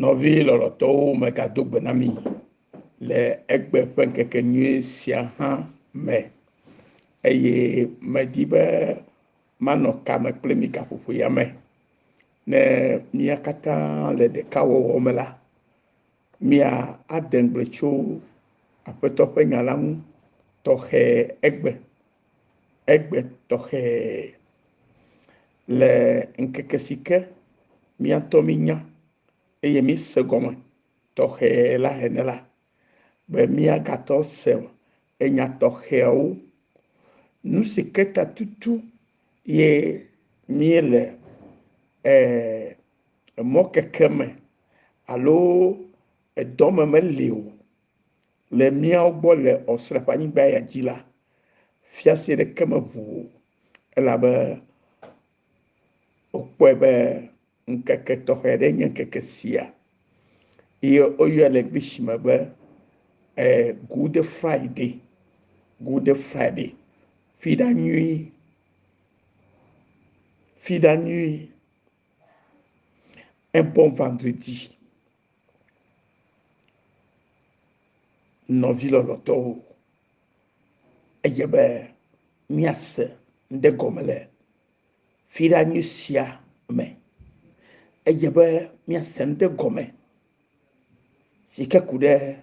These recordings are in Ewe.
Nɔvi lɔlɔtɔwo megado gbe na mi le egbe ƒe ŋkekenyui sia hã me eye medi be manɔ kame kple mi gaƒoƒo ya me ne mía katã le ɖekawɔwɔ me la mía ade ŋgble tso aƒetɔ ƒe nya la ŋu tɔxɛ egbe tɔxɛ le ŋkeke si ke míatɔ mi nya eye mi se gɔme tɔxɛ la hene la be míagatɔ se enya tɔxɛawo nu si ke tatutu ye mi le mɔkeke me alo edɔme meli o le míawo gbɔ le ɔsrẽ ƒe anyigba ya dzi la fiase ɖeke meʋu o elabe wokpɔe be ŋkeke tɔxɛ ɖe nye ŋkeke sia ye woyɔe le English me be Good Friday, fida nyui, un bon vendredi. Nɔvi lɔlɔtɔwo edze be míase ŋɖe gɔme le fida nyui sia me edze be míase ŋɖe gɔme si ke ku ɖe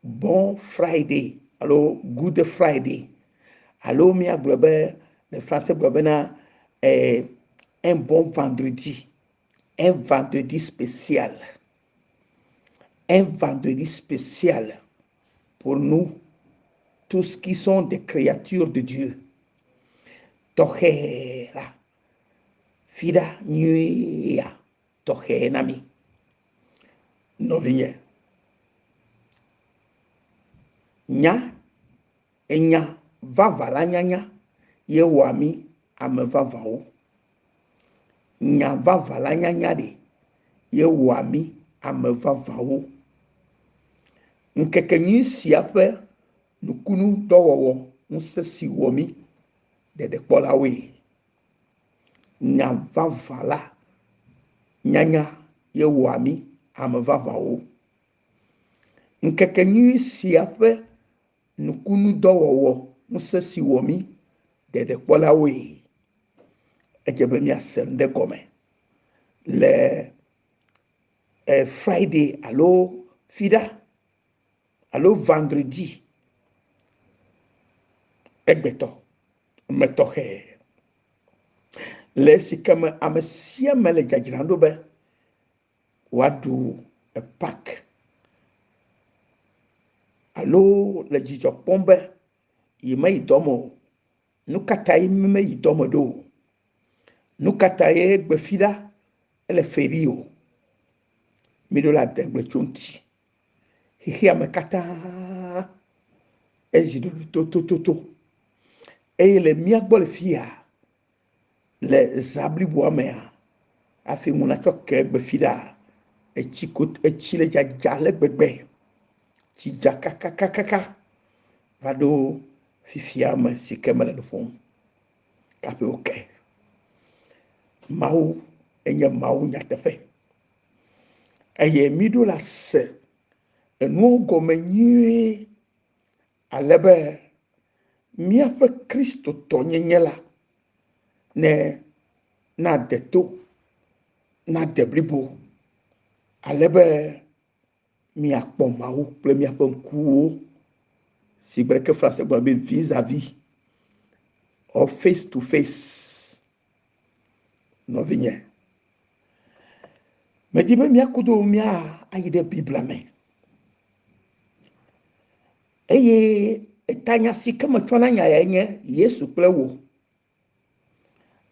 bon Friday alo Good Friday alo míagblɔ be le français gblɔ bena un bon vendredi, un vendredi spécial pour nous tous qui sont des créatures de Dieu. Tɔxɛ la fida nyui ya tɔxɛ na mi nɔvinye enya vava la nyanya ye wɔ mi ame vavawo nya vava la nyanya de ye wɔ mi ame vavawo ŋkekenyui sia ƒe nukunu dɔwɔwɔ ŋusẽ si wɔ mi ɖeɖekpɔlawoe nya vava la nyanya ye wɔ mi ame vavawo ŋkekenyui sia ƒe nukunu dɔwɔwɔ ŋusẽ si wɔ mi ɖeɖekpɔlawoe edze be míase ŋɖe gɔme le Friday alo fida alo vendredi egbetɔ metɔxɛ le esi ke me ame sia me le dzadzram ɖo be wòaɖu Pâques alo le dzidzɔ kpɔm be yi me yi dɔme o nu kata ye me yi dɔme ɖo o nu kata ye gbefida ele feri o mi ɖo la dengble tso ŋuti xixea me katã ezi ɖoɖo tototo eye le mía gbɔ le fia le zã bliboa mea afi ŋu natsɔ ke gbefida etsi le dzadza le gbegbe tsi dza kakakaka va ɖo fifia me si ke mele nu ƒom kaƒe woke Mawu enye Mawu nyateƒe eye mi ɖo la se enuwo gɔme nyuie ale be míaƒe kristotɔ nyenye la ne nade to nade blibo ale be míakpɔ Mawu kple míaƒe ŋkuwo si gbe ke français gblɔ be vis-à-vis or face to face nɔvinye medi be míakudo mía ayi ɖe Biblia me eye etanya si ke metsɔ na nya ya nye Yesu kple wo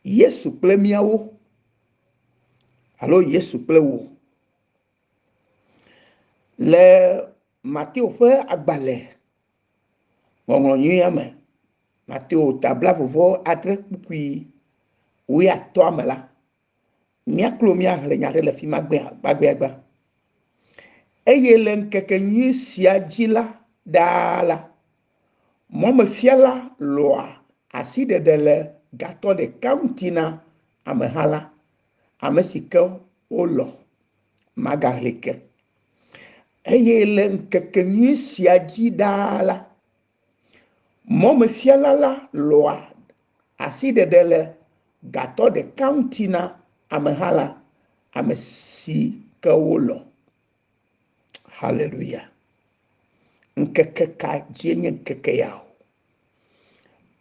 Yesu kple míawo alo Yesu kple wo le Mateo ƒe agbalẽ ŋɔŋlɔ nyuia me Mateo tabla vovo adre kpukui 15 me la míaklo míahle nya ɖe le fi ma gbagbeagba eye le ŋkeke nyui sia dzi la ɖaa la mɔmefiala lɔa asi ɖeɖe le gatɔ ɖeka ŋuti na ameha la ame si ke wolɔ magaɣli ke. Eye le ŋkekenyui sia dzi ɖaa la, mɔmefiala la lɔa asiɖeɖe le gatɔ ɖeka ŋuti na ameha la, ame si ke wolɔ. Hallelujah. Nkeke ka dzie nye nkeke ya o.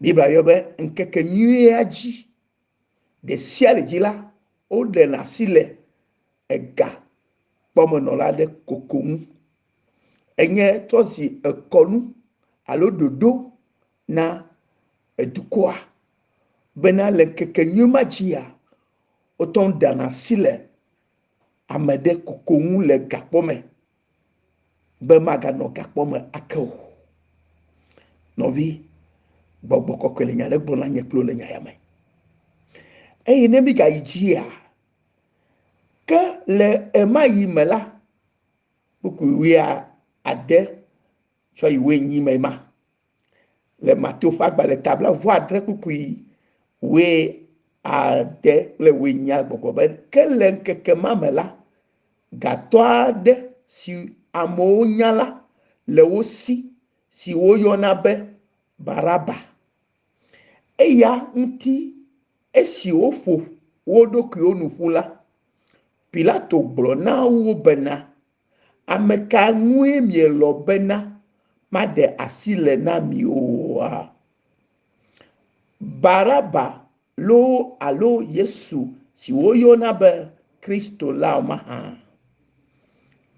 Bibla yɔ be nkeke nyuia dzi, de sia le dzi la, wode na asi le ega kpɔmenɔla ɖe koko ŋu. Enye tɔzi ekɔnu alo ɖoɖo na edukɔa bena le nkeke nyui ma dzia, wotɔ da na asi le ame ɖe koko ŋu le gakpɔ me be maganɔ gakpɔ me ake o. Nɔvi, gbɔgbɔ kɔkɔe le nya ɖe gblɔ na nye kplo le nya ya me. Eye ne mi gayi dzia, ke le ema yi me la, kpukui wia ade tsɔ yi 8 me ma. Le Mateo ƒe agbalẽ tabla 27 kpukui 8 kple 8 gbɔgbɔ be ke le nkeke ma me la, gatɔ aɖe si amewo nya la le wo si woyɔna be Baraba. Eya ŋuti esi woƒo wo ɖokuiwo nu ƒu la, Pilato gblɔ na wo bena ame ka ŋue mielɔ bena maɖe asi le na mi oa? Baraba lo alo Yesu si woyɔna be Kristo la maha?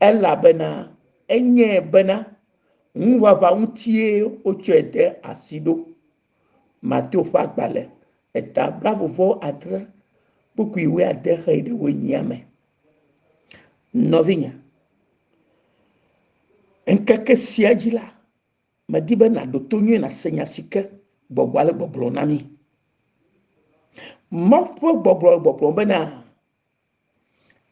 Elabena enye bena ŋuʋaʋã ŋutie wotsɔe de asi ɖo. Mateo ƒe agbalẽ tabla 27 kpukui 16 xɔ yi ɖe 8 me. Nɔvinye, nkeke sia dzi la, medi be naɖo to nyuie nase nya si ke gbɔgbɔa le gbɔgblɔ na mi. Mawu ƒe gbɔgblɔ gbɔgblɔ bena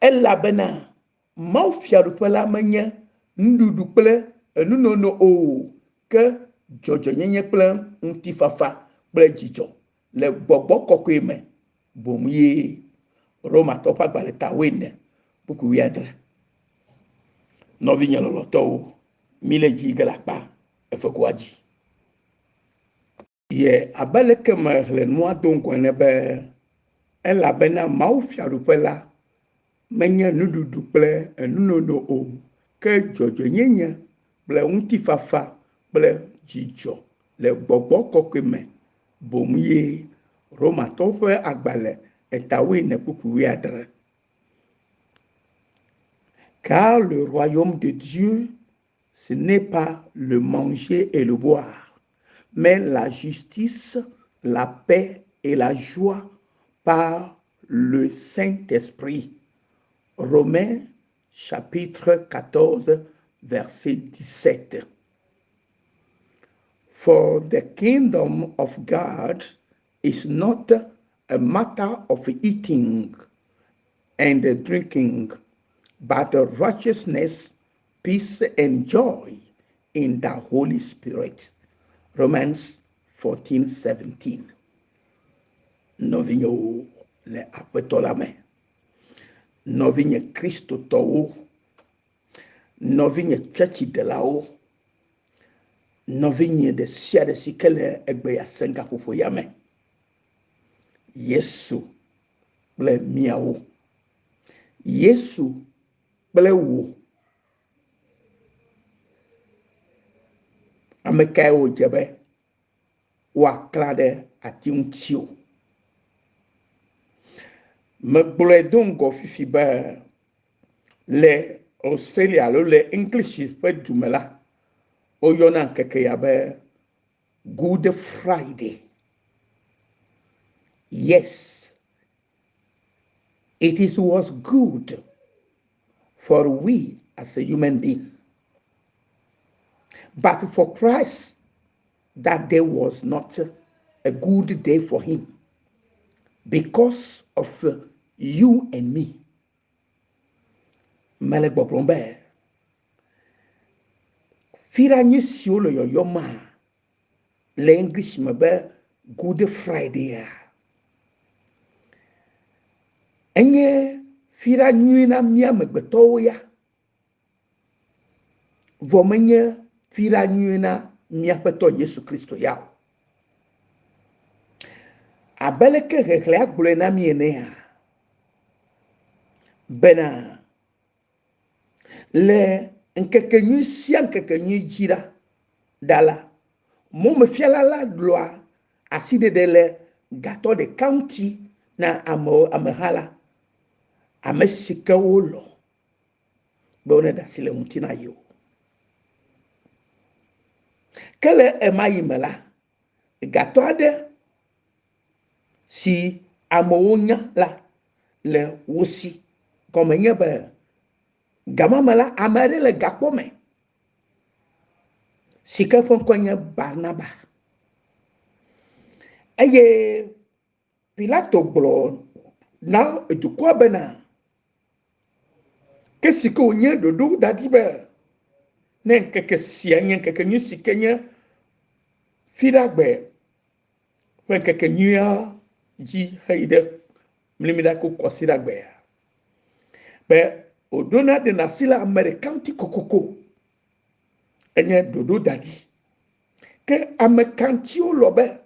elabena mawufiaɖuƒe la menye nuɖuɖu kple enunono o, ke dzɔdzɔnyenye kple ŋutifafa kple dzidzɔ le gbɔgbɔ kɔkɔe me bom ye. Romatɔ ƒe agbalẽ ta 4 kpukui 17. Nɔvinye lɔlɔtɔwo, mi le dzi ge le akpa efekua dzi. Ye abe leke me hle nua do ŋgɔ ne be elabena mawufiaɖuƒe la menye nuɖuɖu kple enunono o, ke dzɔdzɔnyenye kple ŋutifafa kple dzidzɔ le gbɔgbɔ kɔkɔe me bom ye. Romatɔ ƒe agbalẽ eta 4 kpukui 17. Car le royaume de Dieu, ce n'est pas le manger et le boire, mais la justice, la paix et la joie par le Saint-Esprit. Romains chapitre 14, verset 17. For the kingdom of God is not a matter of eating and drinking, but righteousness, peace, and joy in the Holy Spirit. Romans 14:17. Novinyo le aƒetɔ la me. Novinye kristotɔwo, novinye tsɔtsidelawo, novinye ɖe sia ɖe si ke le egbe ya senga ƒoƒo ya me. Yesu kple miawo, Yesu kple wo, ame kae wodze be woakla ɖe ati ŋuti o. Megblɔe do ŋgɔ fifi be le Australia alo le English ƒe dume la, woyɔna nkeke ya be Good Friday. Yes, it was good for we as a human being. But for Christ, that day was not a good day for him because of you and me. Malek Boblombe. Firanyi siwo le yoyoma le English me be Good Friday. enye fira nyui na mia megbeto ya vomenye fira nyui na mia peto Yesu Kristo ya abeleke hekle agbule na miene ya bena le nkekenyi sia nkekenyi jira dala mo me fiala la gloa aside de le gato de county na amehala amesika wolo bone da sile mutina yo kele emayimela gato ade si amonya la le wosi comme nye be gamamala amare le gakpome sika fonkonya Barnaba eye Pilato glo na edukwa bena ke sika onye dodo dadibe ne keke sianye keke nyu sikenya firagbe wen keke nyua ji heide mlimida ko kosiragbe be odona de nasila amerikanti kokoko enye dodo dadi ke amekanti olobe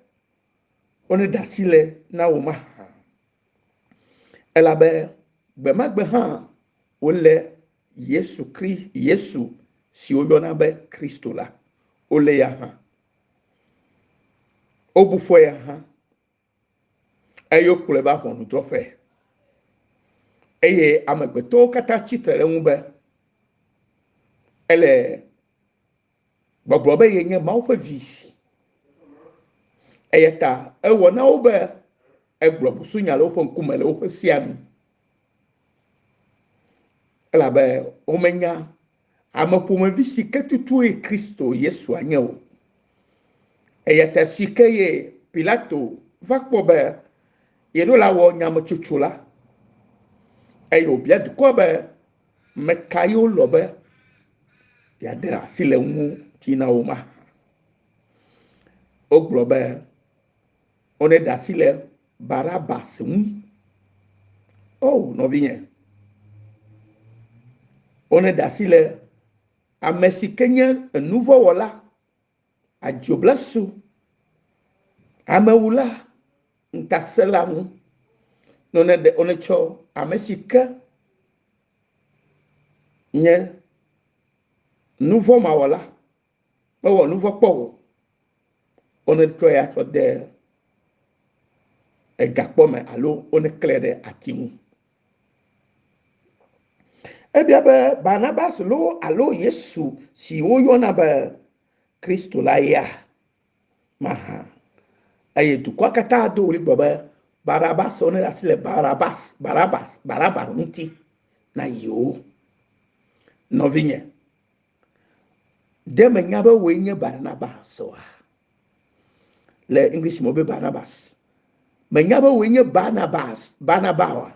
one dasile na uma elabe gbemagbe ha ole Yesu si oyona be Kristo la ole ya ha obufo ya ha ayo kuleba honu trofe eye amegbeto kata chitere nwube ele gbogbobe yenye ma ofe vi eyeta ewo na obe eglobusu nyale ofe nkumele ofe sianu elabe omenya amapome visi ketutu e Kristo Yesu anyewo eyeta sikeye Pilato vakpobe yedola wo nyama chuchula eyo bia dukobe mekayo lobe ya dera sile nwu tina uma oglobe one da sile Barabas oh no vinye one da sile amesikenya nouveau wala ajoblasu amewula ntaselamu none de one cho amesika nye nouveau mawala bawo nouveau po one cho ya cho de egakpome alo one klede atimu ebia be Barnabas lo alo Yesu si oyona be Kristo la ya maha aye du kwa kata do ri baba Barabas one asile Barabas nti na yo no vinye de menyabe wenye Barnabas so le English mo be Barnabas menyabe wenye Barnabawa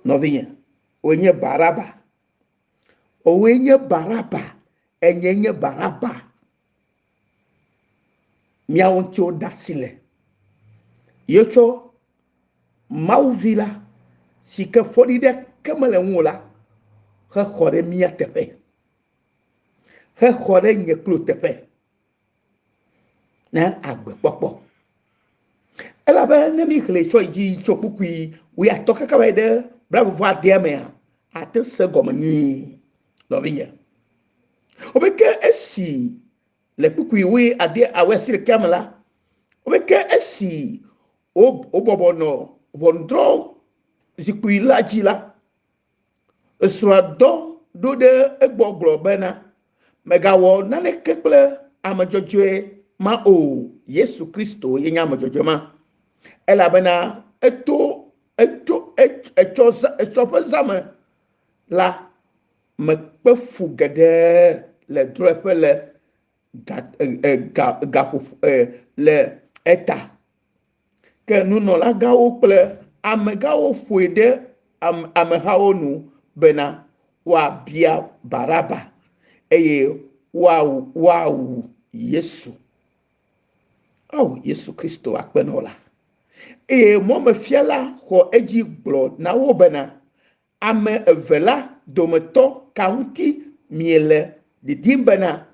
no vinye wenye Baraba o wenye Baraba enyenye Baraba miaoncho dasile yocho mauvila sike fodide kemele nwula he khore mia tepe he khore nyeklo tepe na agbe popo elabe ne mi kle cho ji cho pukui we atoka ka wede bravo va diame ate se gomani lo vinya obeke esi le pukui we ade awesire kamela obeke esi obobo no vondro zikui lajila esrado do de egboglo bena megawo nane keple amajojoe ma o Yesu Kristo yenya amajojo ma ela bena eto zame la mekpefu gede le drepe le le eta ke nuno la gawo kple amegawo fuede amehawo nu bena wa bia Baraba eye wow Yesu oh Yesu Kristo akpenola eye mɔmefiala xɔ edzi gblɔ na wo bena ame eve la dometɔ ka ŋuti miele didim bena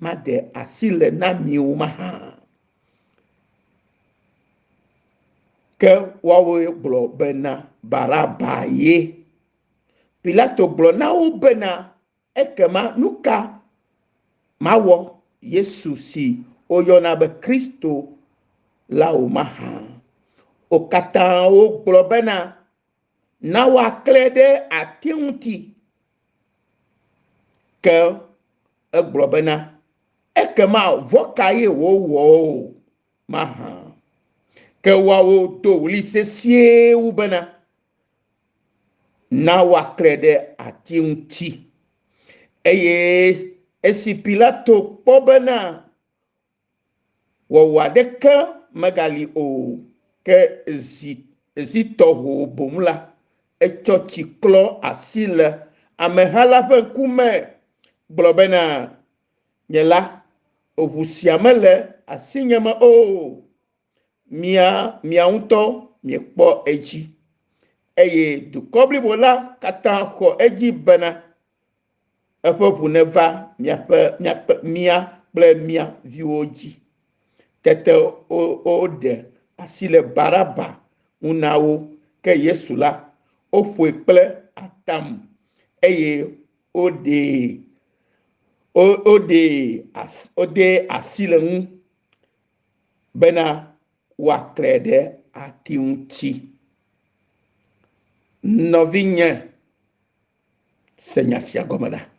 maɖe asi le na miwo mahã. Ke woawoe gblɔ bena Baraba ye. Pilato gblɔ na wo bena ekema nu ka mawɔ Yesu si woyɔna be Kristo la o mahã. Wo katã wo gblɔ bena na woaklẽ ɖe ati ŋuti. Ke egblɔ bena ekema vɔ ka ye wowɔ o mahã. Ke woawo do ɣli sesĩe wu bena na woaklẽ ɖe ati ŋuti. Eye esi Pilato kpɔ bena wɔwɔ aɖeke megali o, ke ezi tɔho boŋ la, etsɔ tsi klɔ asi le ameha la ƒe ŋkume gblɔ bena nye la, eʋu sia mele asinye me o, mia ŋutɔ miekpɔ edzi. Eye dukɔ blibo la katã xɔ edzi bena eƒe ʋu neva mia kple mia viwo dzi. Tete woɖe asi le Baraba ŋu na wo, ke Yesu la woƒoe kple atam eye wode asi le ŋu bena woaklẽ ɖe ati ŋuti. Nɔvinye, se nya sia gɔme ɖa.